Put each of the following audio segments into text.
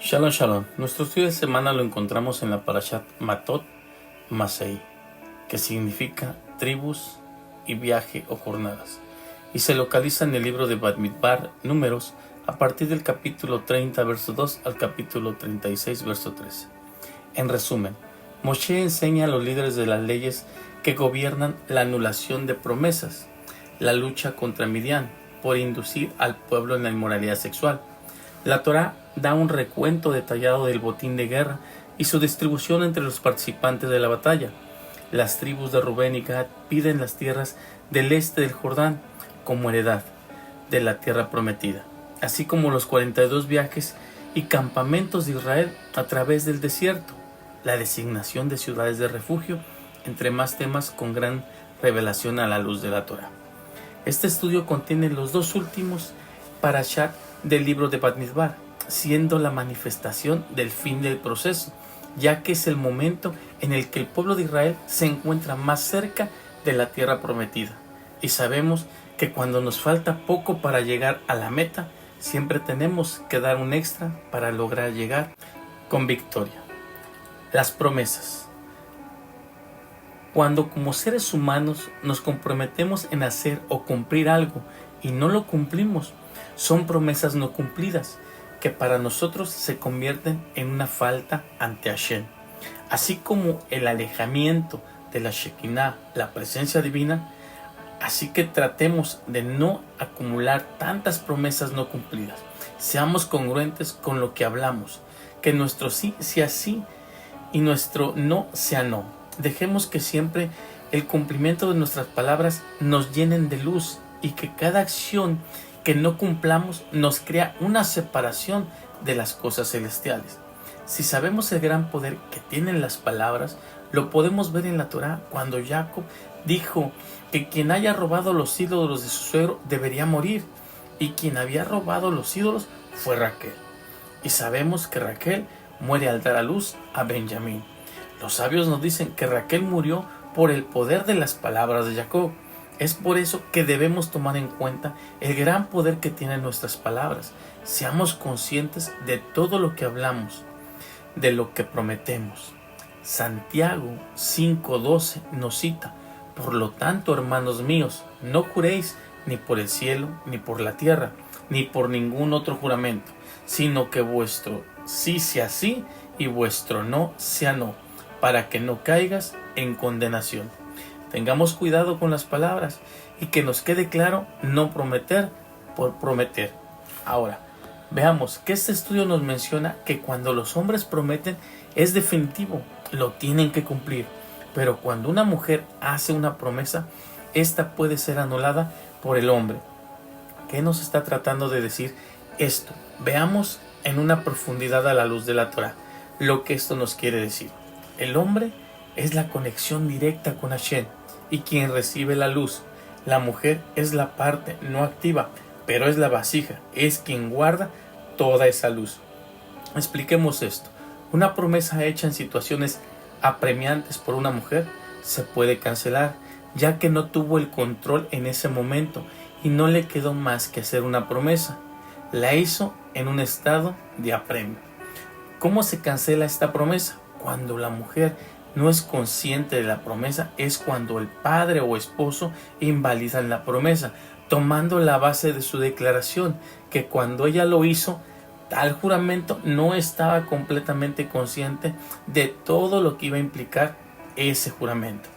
Shalom Shalom. Nuestro estudio de semana lo encontramos en la Parashat Matot Masei, que significa tribus y viaje o jornadas, y se localiza en el libro de Bamidbar, Números, a partir del capítulo 30, verso 2 al capítulo 36, verso 13. En resumen, Moshe enseña a los líderes de las leyes que gobiernan la anulación de promesas, la lucha contra Midian por inducir al pueblo en la inmoralidad sexual. La Torá da un recuento detallado del botín de guerra y su distribución entre los participantes de la batalla. Las tribus de Rubén y Gad piden las tierras del este del Jordán como heredad de la tierra prometida, así como los 42 viajes y campamentos de Israel a través del desierto, la designación de ciudades de refugio, entre más temas con gran revelación a la luz de la Torá. Este estudio contiene los dos últimos parashat del libro de Bamidbar, siendo la manifestación del fin del proceso, ya que es el momento en el que el pueblo de Israel se encuentra más cerca de la tierra prometida. Y sabemos que cuando nos falta poco para llegar a la meta, siempre tenemos que dar un extra para lograr llegar con victoria. Las promesas. Cuando como seres humanos nos comprometemos en hacer o cumplir algo y no lo cumplimos, son promesas no cumplidas que para nosotros se convierten en una falta ante Hashem. Así como el alejamiento de la Shekinah, la presencia divina, así que tratemos de no acumular tantas promesas no cumplidas. Seamos congruentes con lo que hablamos, que nuestro sí sea sí y nuestro no sea no. Dejemos que siempre el cumplimiento de nuestras palabras nos llenen de luz y que cada acción que no cumplamos nos crea una separación de las cosas celestiales. Si sabemos el gran poder que tienen las palabras, lo podemos ver en la Torá cuando Jacob dijo que quien haya robado los ídolos de su suegro debería morir, y quien había robado los ídolos fue Raquel. Y sabemos que Raquel muere al dar a luz a Benjamín. Los sabios nos dicen que Raquel murió por el poder de las palabras de Jacob. Es por eso que debemos tomar en cuenta el gran poder que tienen nuestras palabras. Seamos conscientes de todo lo que hablamos, de lo que prometemos. Santiago 5:12 nos cita: por lo tanto, hermanos míos, no juréis ni por el cielo, ni por la tierra, ni por ningún otro juramento, sino que vuestro sí sea sí y vuestro no sea no, para que no caigas en condenación. Tengamos cuidado con las palabras y que nos quede claro no prometer por prometer. Ahora, veamos que este estudio nos menciona que cuando los hombres prometen es definitivo, lo tienen que cumplir. Pero cuando una mujer hace una promesa, esta puede ser anulada por el hombre. ¿Qué nos está tratando de decir esto? Veamos en una profundidad a la luz de la Torá lo que esto nos quiere decir. El hombre es la conexión directa con Hashem y quien recibe la luz. La mujer es la parte no activa, pero es la vasija, es quien guarda toda esa luz. Expliquemos esto. Una promesa hecha en situaciones apremiantes por una mujer se puede cancelar, ya que no tuvo el control en ese momento y no le quedó más que hacer una promesa. La hizo en un estado de apremio. ¿Cómo se cancela esta promesa? Cuando la mujer no es consciente de la promesa, es cuando el padre o esposo invalidan la promesa, tomando la base de su declaración, que cuando ella lo hizo, tal juramento no estaba completamente consciente de todo lo que iba a implicar ese juramento.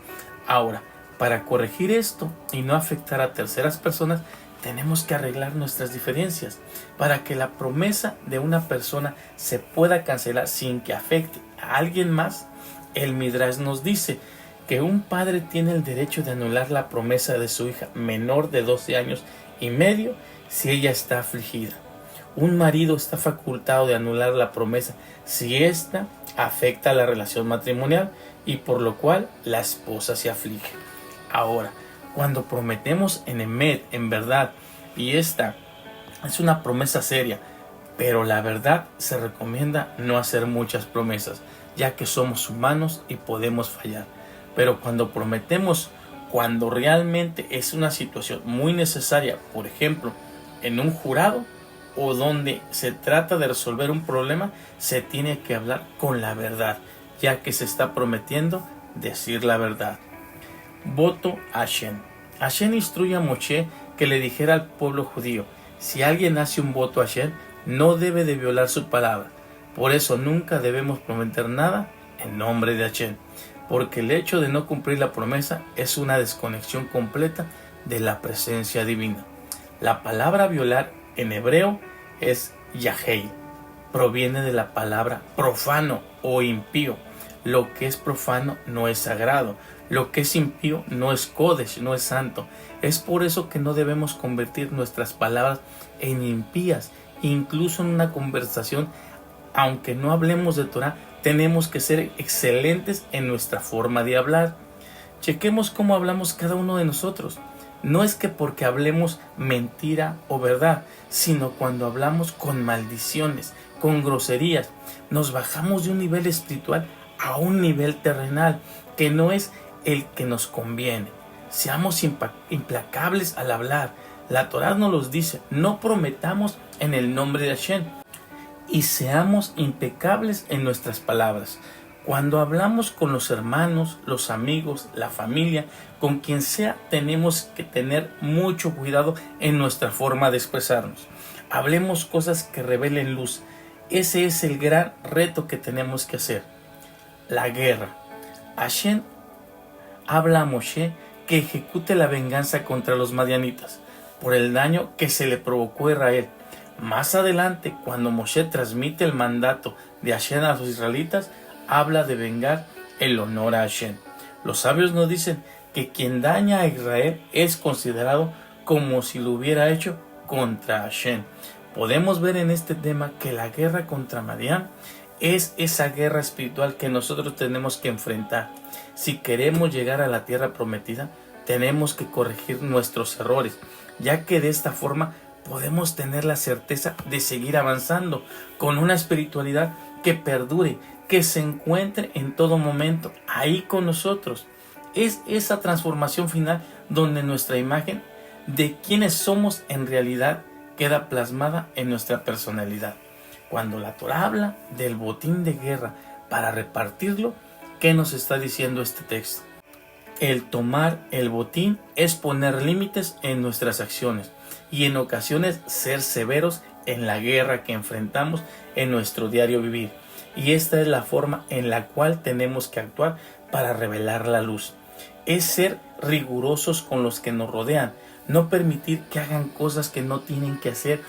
Ahora, para corregir esto y no afectar a terceras personas, tenemos que arreglar nuestras diferencias para que la promesa de una persona se pueda cancelar sin que afecte a alguien más. El Midrash nos dice que un padre tiene el derecho de anular la promesa de su hija menor de 12 años y medio si ella está afligida. Un marido está facultado de anular la promesa si ésta afecta a la relación matrimonial y por lo cual la esposa se aflige. Ahora, cuando prometemos en emet, en verdad, y esta es una promesa seria, pero la verdad se recomienda no hacer muchas promesas, ya que somos humanos y podemos fallar. Pero cuando prometemos, cuando realmente es una situación muy necesaria, por ejemplo, en un jurado, o donde se trata de resolver un problema, se tiene que hablar con la verdad, ya que se está prometiendo decir la verdad. Voto a Hashem. Hashem instruye a Moshe que le dijera al pueblo judío: si alguien hace un voto a Hashem, no debe de violar su palabra. Por eso nunca debemos prometer nada en nombre de Hashem, porque el hecho de no cumplir la promesa es una desconexión completa de la presencia divina. La palabra violar en hebreo es yahel. Proviene de la palabra profano o impío. Lo que es profano no es sagrado. Lo que es impío no es kodesh, no es santo. Es por eso que no debemos convertir nuestras palabras en impías. Incluso en una conversación, aunque no hablemos de Torah, tenemos que ser excelentes en nuestra forma de hablar. Chequemos cómo hablamos cada uno de nosotros. No es que porque hablemos mentira o verdad, sino cuando hablamos con maldiciones, con groserías, nos bajamos de un nivel espiritual a un nivel terrenal, que no es el que nos conviene. Seamos implacables al hablar. La Torá nos los dice: no prometamos en el nombre de Hashem. Y seamos impecables en nuestras palabras. Cuando hablamos con los hermanos, los amigos, la familia, con quien sea, tenemos que tener mucho cuidado en nuestra forma de expresarnos. Hablemos cosas que revelen luz. Ese es el gran reto que tenemos que hacer. La guerra. Hashem habla a Moshe que ejecute la venganza contra los madianitas por el daño que se le provocó a Israel. Más adelante, cuando Moshe transmite el mandato de Hashem a los israelitas, habla de vengar el honor a Hashem. Los sabios nos dicen que quien daña a Israel es considerado como si lo hubiera hecho contra Hashem. Podemos ver en este tema que la guerra contra Madián es esa guerra espiritual que nosotros tenemos que enfrentar. Si queremos llegar a la tierra prometida, tenemos que corregir nuestros errores, ya que de esta forma podemos tener la certeza de seguir avanzando con una espiritualidad que perdure, que se encuentre en todo momento ahí con nosotros. Es esa transformación final donde nuestra imagen de quienes somos en realidad queda plasmada en nuestra personalidad. Cuando la Torá habla del botín de guerra para repartirlo, ¿qué nos está diciendo este texto? El tomar el botín es poner límites en nuestras acciones y en ocasiones ser severos en la guerra que enfrentamos en nuestro diario vivir. Y esta es la forma en la cual tenemos que actuar para revelar la luz. Es ser rigurosos con los que nos rodean, no permitir que hagan cosas que no tienen que hacer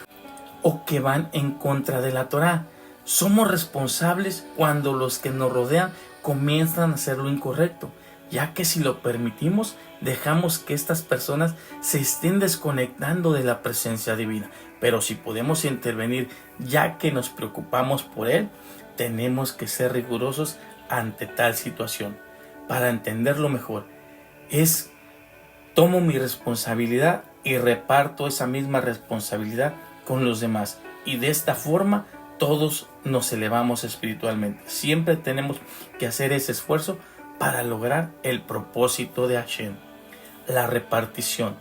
o que van en contra de la Torá. Somos responsables cuando los que nos rodean comienzan a hacer lo incorrecto, ya que si lo permitimos, dejamos que estas personas se estén desconectando de la presencia divina. Pero si podemos intervenir, ya que nos preocupamos por él, tenemos que ser rigurosos ante tal situación. Para entenderlo mejor, tomo mi responsabilidad y reparto esa misma responsabilidad con los demás. Y de esta forma todos nos elevamos espiritualmente. Siempre tenemos que hacer ese esfuerzo para lograr el propósito de Hashem. La repartición.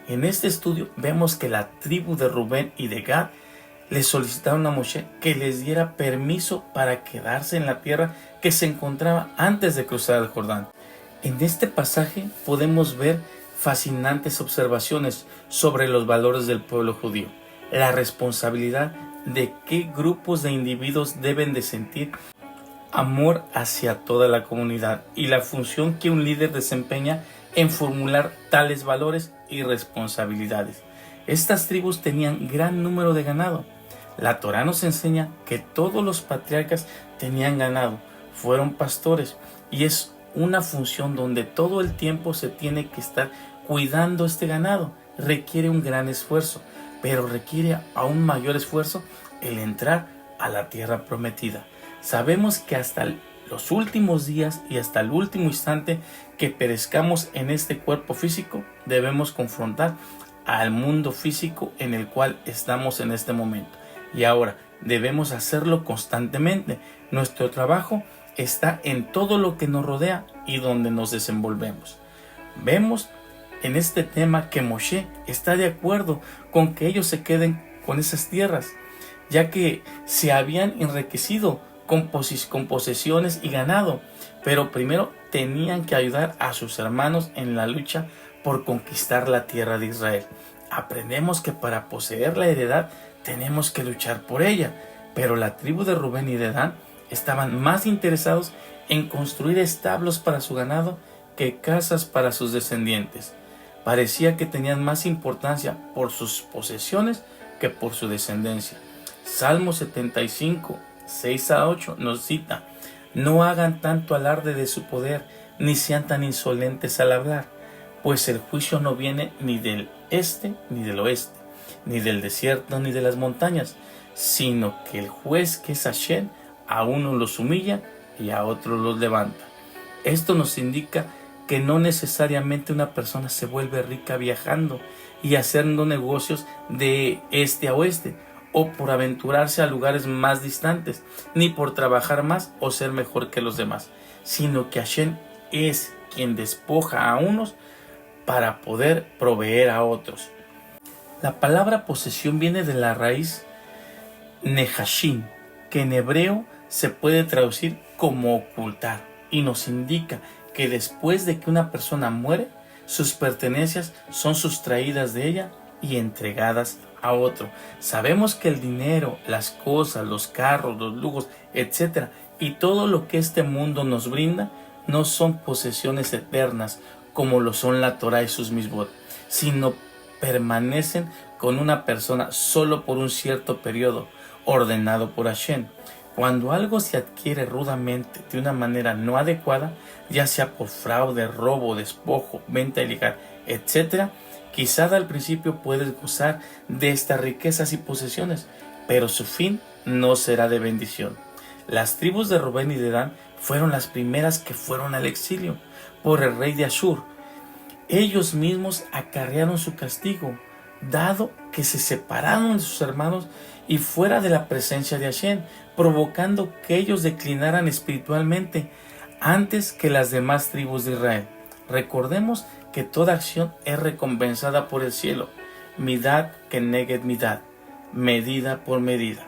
En este estudio vemos que la tribu de Rubén y de Gad le solicitaron a Moshe que les diera permiso para quedarse en la tierra que se encontraba antes de cruzar el Jordán. En este pasaje podemos ver fascinantes observaciones sobre los valores del pueblo judío, la responsabilidad de qué grupos de individuos deben de sentir amor hacia toda la comunidad y la función que un líder desempeña en formular tales valores y responsabilidades. Estas tribus tenían gran número de ganado. La Torá nos enseña que todos los patriarcas tenían ganado, fueron pastores, y es una función donde todo el tiempo se tiene que estar cuidando este ganado. Requiere un gran esfuerzo, pero requiere aún mayor esfuerzo el entrar a la tierra prometida. Sabemos que hasta los últimos días y hasta el último instante que perezcamos en este cuerpo físico, debemos confrontar al mundo físico en el cual estamos en este momento. Y ahora debemos hacerlo constantemente. Nuestro trabajo está en todo lo que nos rodea y donde nos desenvolvemos. Vemos en este tema que Moshe está de acuerdo con que ellos se queden con esas tierras. ya que se habían enriquecido con posesiones y ganado, pero primero tenían que ayudar a sus hermanos en la lucha por conquistar la tierra de Israel. Aprendemos que para poseer la heredad tenemos que luchar por ella, pero la tribu de Rubén y de Dan estaban más interesados en construir establos para su ganado que casas para sus descendientes. Parecía que tenían más importancia por sus posesiones que por su descendencia. Salmo 75, 6 a 8 nos cita: no hagan tanto alarde de su poder, ni sean tan insolentes al hablar, pues el juicio no viene ni del este ni del oeste, ni del desierto ni de las montañas, sino que el juez, que es Hashem, a unos los humilla y a otros los levanta. Esto nos indica que no necesariamente una persona se vuelve rica viajando y haciendo negocios de este a oeste, o por aventurarse a lugares más distantes, ni por trabajar más o ser mejor que los demás, sino que Hashem es quien despoja a unos para poder proveer a otros. La palabra posesión viene de la raíz nehashim, que en hebreo se puede traducir como ocultar, y nos indica que después de que una persona muere, sus pertenencias son sustraídas de ella y entregadas a otro. Sabemos que el dinero, las cosas, los carros, los lujos, etc., y todo lo que este mundo nos brinda, no son posesiones eternas como lo son la Torah y sus misbot, sino permanecen con una persona solo por un cierto periodo ordenado por Hashem. Cuando algo se adquiere rudamente de una manera no adecuada, ya sea por fraude, robo, despojo, venta ilegal, etc., quizás al principio puedes gozar de estas riquezas y posesiones, pero su fin no será de bendición. Las tribus de Rubén y de Dan fueron las primeras que fueron al exilio por el rey de Ashur. Ellos mismos acarrearon su castigo, dado que se separaron de sus hermanos y fuera de la presencia de Hashem, provocando que ellos declinaran espiritualmente antes que las demás tribus de Israel. Recordemos que toda acción es recompensada por el cielo, midad keneged midad, medida por medida.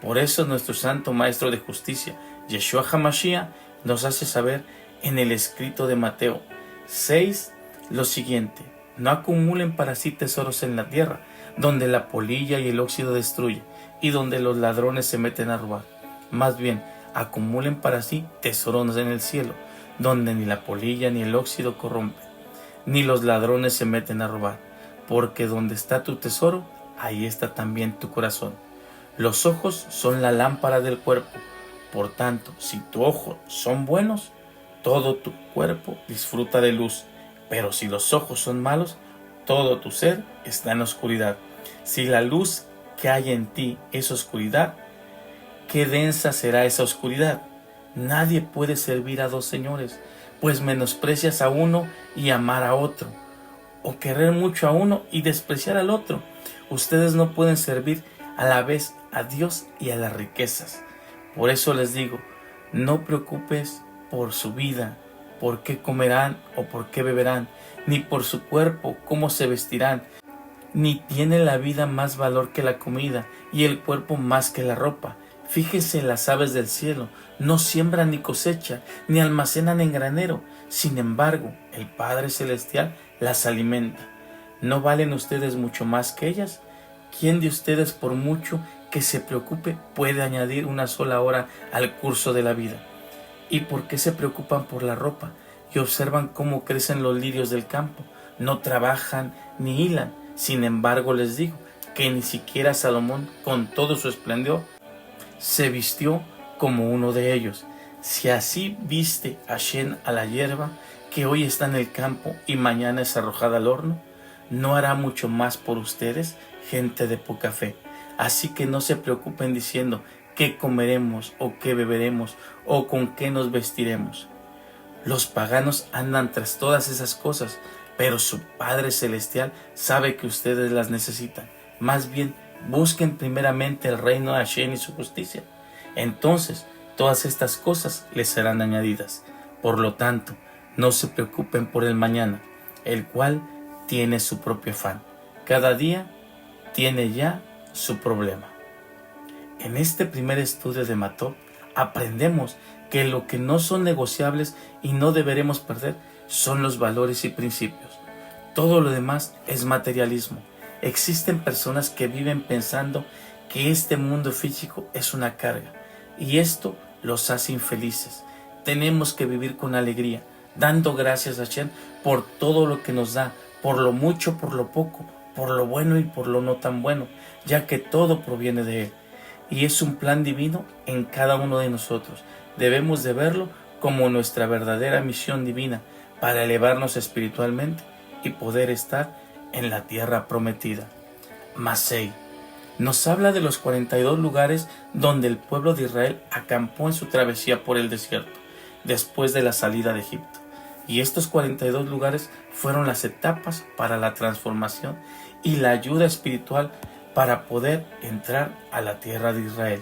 Por eso nuestro santo maestro de justicia, Yeshua HaMashiach, nos hace saber en el escrito de Mateo 6 lo siguiente: no acumulen para sí tesoros en la tierra, donde la polilla y el óxido destruyen, y donde los ladrones se meten a robar. Más bien, acumulen para sí tesoros en el cielo, donde ni la polilla ni el óxido corrompen, ni los ladrones se meten a robar, porque donde está tu tesoro, ahí está también tu corazón. Los ojos son la lámpara del cuerpo, por tanto, si tus ojos son buenos, todo tu cuerpo disfruta de luz, pero si los ojos son malos, todo tu ser está en oscuridad. Si la luz que hay en ti es oscuridad, qué densa será esa oscuridad. Nadie puede servir a dos señores, pues menosprecias a uno y amar a otro, o querer mucho a uno y despreciar al otro. Ustedes no pueden servir a la vez a Dios y a las riquezas. Por eso les digo, no preocupes por su vida, por qué comerán o por qué beberán, ni por su cuerpo, cómo se vestirán. Ni tiene la vida más valor que la comida, y el cuerpo más que la ropa. Fíjese en las aves del cielo, no siembran ni cosechan, ni almacenan en granero. Sin embargo, el Padre Celestial las alimenta. ¿No valen ustedes mucho más que ellas? ¿Quién de ustedes, por mucho que se preocupe, puede añadir una sola hora al curso de la vida? ¿Y por qué se preocupan por la ropa? Y observan cómo crecen los lirios del campo. No trabajan ni hilan. Sin embargo, les digo que ni siquiera Salomón, con todo su esplendor, se vistió como uno de ellos. Si así viste Hashem a la hierba, que hoy está en el campo y mañana es arrojada al horno, ¿no hará mucho más por ustedes, gente de poca fe? Así que no se preocupen diciendo qué comeremos o qué beberemos o con qué nos vestiremos. Los paganos andan tras todas esas cosas, pero su Padre Celestial sabe que ustedes las necesitan. Más bien, busquen primeramente el reino de Hashem y su justicia. Entonces, todas estas cosas les serán añadidas. Por lo tanto, no se preocupen por el mañana, el cual tiene su propio afán. Cada día tiene ya su problema. En este primer estudio de Mató aprendemos que lo que no son negociables y no deberemos perder son los valores y principios. Todo lo demás es materialismo. Existen personas que viven pensando que este mundo físico es una carga y esto los hace infelices. Tenemos que vivir con alegría, dando gracias a Hashem por todo lo que nos da, por lo mucho, por lo poco, por lo bueno y por lo no tan bueno, ya que todo proviene de Él. Y es un plan divino en cada uno de nosotros. Debemos de verlo como nuestra verdadera misión divina para elevarnos espiritualmente y poder estar en la tierra prometida. Masei nos habla de los 42 lugares donde el pueblo de Israel acampó en su travesía por el desierto, después de la salida de Egipto. Y estos 42 lugares fueron las etapas para la transformación y la ayuda espiritual para poder entrar a la tierra de Israel.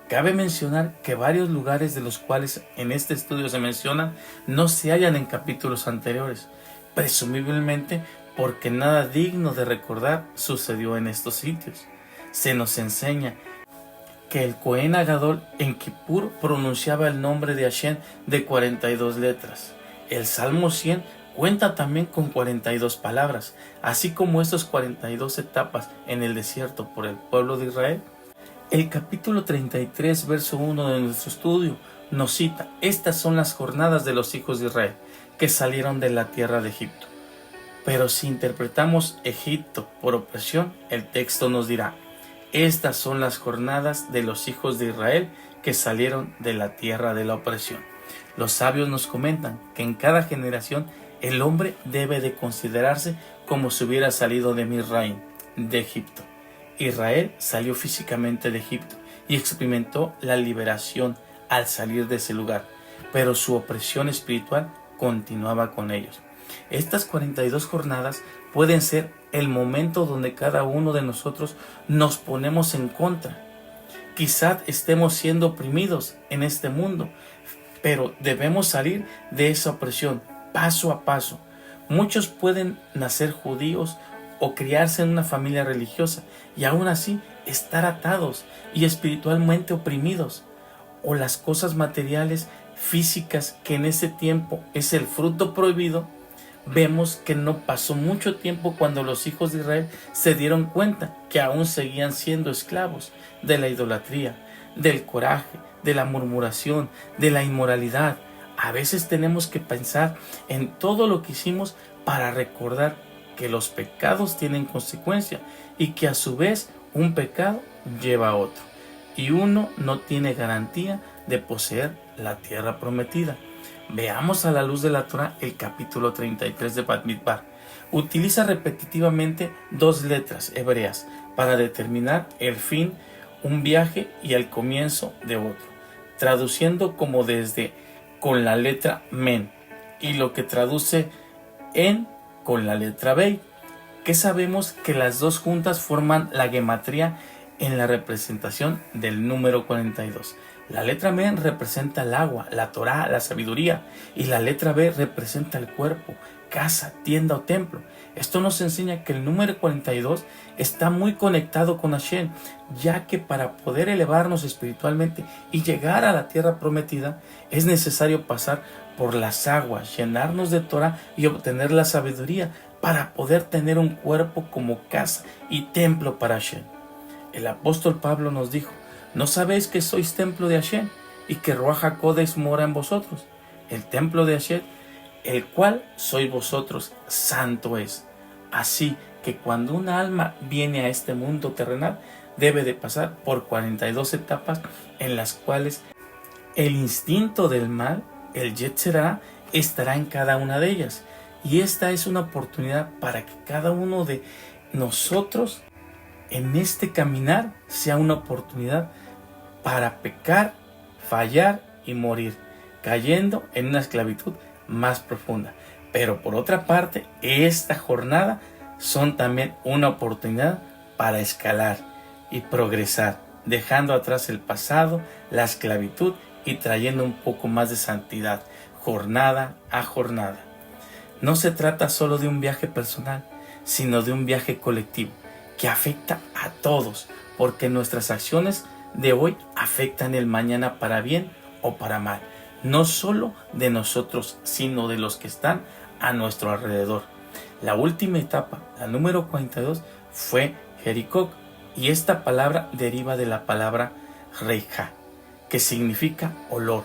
Cabe mencionar que varios lugares de los cuales en este estudio se mencionan no se hallan en capítulos anteriores, presumiblemente porque nada digno de recordar sucedió en estos sitios. Se nos enseña que el Cohen Agadol en Kippur pronunciaba el nombre de Hashem de 42 letras. El Salmo 100 cuenta también con 42 palabras, así como estas 42 etapas en el desierto por el pueblo de Israel. El capítulo 33, verso 1 de nuestro estudio nos cita: estas son las jornadas de los hijos de Israel que salieron de la tierra de Egipto. Pero si interpretamos Egipto por opresión, el texto nos dirá: estas son las jornadas de los hijos de Israel que salieron de la tierra de la opresión. Los sabios nos comentan que en cada generación el hombre debe de considerarse como si hubiera salido de Misraim, de Egipto. Israel salió físicamente de Egipto y experimentó la liberación al salir de ese lugar, pero su opresión espiritual continuaba con ellos. Estas 42 jornadas pueden ser el momento donde cada uno de nosotros nos ponemos en contra. Quizás estemos siendo oprimidos en este mundo, pero debemos salir de esa opresión paso a paso. Muchos pueden nacer judíos o criarse en una familia religiosa y aún así estar atados y espiritualmente oprimidos. O las cosas materiales, físicas, que en ese tiempo es el fruto prohibido. Vemos que no pasó mucho tiempo cuando los hijos de Israel se dieron cuenta que aún seguían siendo esclavos de la idolatría, del coraje, de la murmuración, de la inmoralidad. A veces tenemos que pensar en todo lo que hicimos para recordar que los pecados tienen consecuencia y que a su vez un pecado lleva a otro. Y uno no tiene garantía de poseer la tierra prometida. Veamos a la luz de la Torah el capítulo 33 de Bamidbar. Utiliza repetitivamente dos letras hebreas para determinar el fin, un viaje, y el comienzo de otro, traduciendo como desde con la letra men y lo que traduce en con la letra Bey, que sabemos que las dos juntas forman la gematría en la representación del número 42. La letra Men representa el agua, la Torá, la sabiduría, y la letra B representa el cuerpo, casa, tienda o templo. Esto nos enseña que el número 42 está muy conectado con Hashem, ya que para poder elevarnos espiritualmente y llegar a la tierra prometida es necesario pasar por las aguas, llenarnos de Torá y obtener la sabiduría para poder tener un cuerpo como casa y templo para Hashem. El apóstol Pablo nos dijo: ¿no sabéis que sois templo de Hashem y que Ruach HaKodesh mora en vosotros? El templo de Hashem, el cual sois vosotros, santo es. Así que cuando una alma viene a este mundo terrenal, debe de pasar por 42 etapas en las cuales el instinto del mal, el Yetzer Hara, estará en cada una de ellas. Y esta es una oportunidad para que cada uno de nosotros en este caminar sea una oportunidad para pecar, fallar y morir, cayendo en una esclavitud más profunda. Pero por otra parte, esta jornada son también una oportunidad para escalar y progresar, dejando atrás el pasado, la esclavitud y trayendo un poco más de santidad, jornada a jornada. No se trata solo de un viaje personal, sino de un viaje colectivo que afecta a todos, porque nuestras acciones de hoy afectan el mañana para bien o para mal, no solo de nosotros, sino de los que están a nuestro alrededor. La última etapa, la número 42, fue Jericó, y esta palabra deriva de la palabra reija, que significa olor.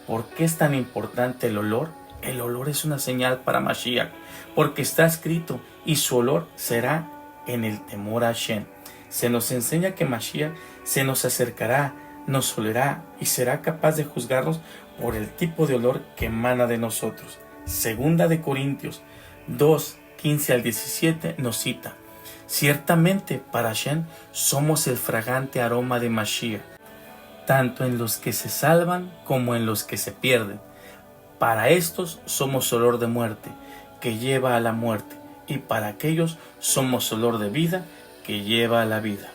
¿Por qué es tan importante el olor? El olor es una señal para Mashiach, porque está escrito, y su olor será en el temor a Hashem. Se nos enseña que Mashiach se nos acercará, nos olerá y será capaz de juzgarnos por el tipo de olor que emana de nosotros. Segunda de Corintios 2, 15 al 17 nos cita: ciertamente para Hashem somos el fragante aroma de Mashiach, tanto en los que se salvan como en los que se pierden. Para estos somos olor de muerte, que lleva a la muerte, y para aquellos somos olor de vida, que lleva a la vida.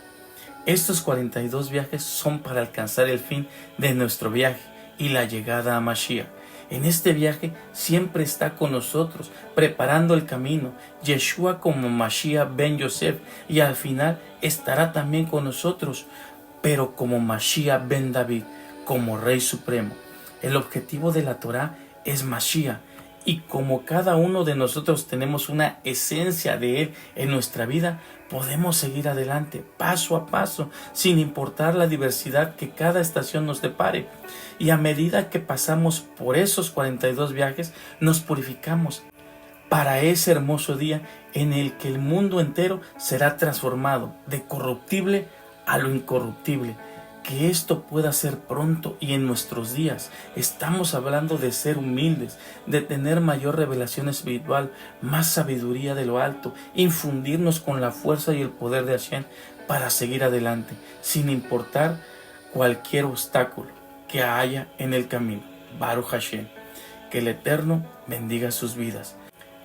Estos 42 viajes son para alcanzar el fin de nuestro viaje y la llegada a Mashiach. En este viaje siempre está con nosotros, preparando el camino, Yeshua como Mashiach ben Yosef, y al final estará también con nosotros, pero como Mashiach ben David, como Rey Supremo. El objetivo de la Torah es Mashiach, y como cada uno de nosotros tenemos una esencia de Él en nuestra vida, podemos seguir adelante, paso a paso, sin importar la diversidad que cada estación nos depare. Y a medida que pasamos por esos 42 viajes, nos purificamos para ese hermoso día en el que el mundo entero será transformado de corruptible a lo incorruptible. Que esto pueda ser pronto y en nuestros días. Estamos hablando de ser humildes, de tener mayor revelación espiritual, más sabiduría de lo alto, infundirnos con la fuerza y el poder de Hashem para seguir adelante, sin importar cualquier obstáculo que haya en el camino. Baruch Hashem. Que el Eterno bendiga sus vidas.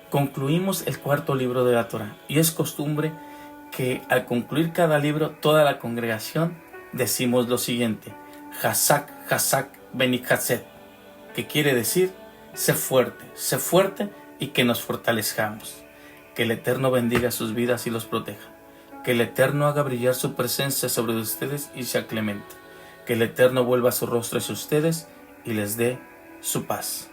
Concluimos el cuarto libro de la Torah, y es costumbre que al concluir cada libro, toda la congregación decimos lo siguiente: Hazak, Hazak, Benihatzet, que quiere decir: sé fuerte y que nos fortalezcamos. Que el Eterno bendiga sus vidas y los proteja. Que el Eterno haga brillar su presencia sobre ustedes y sea clemente. Que el Eterno vuelva su rostro hacia ustedes y les dé su paz.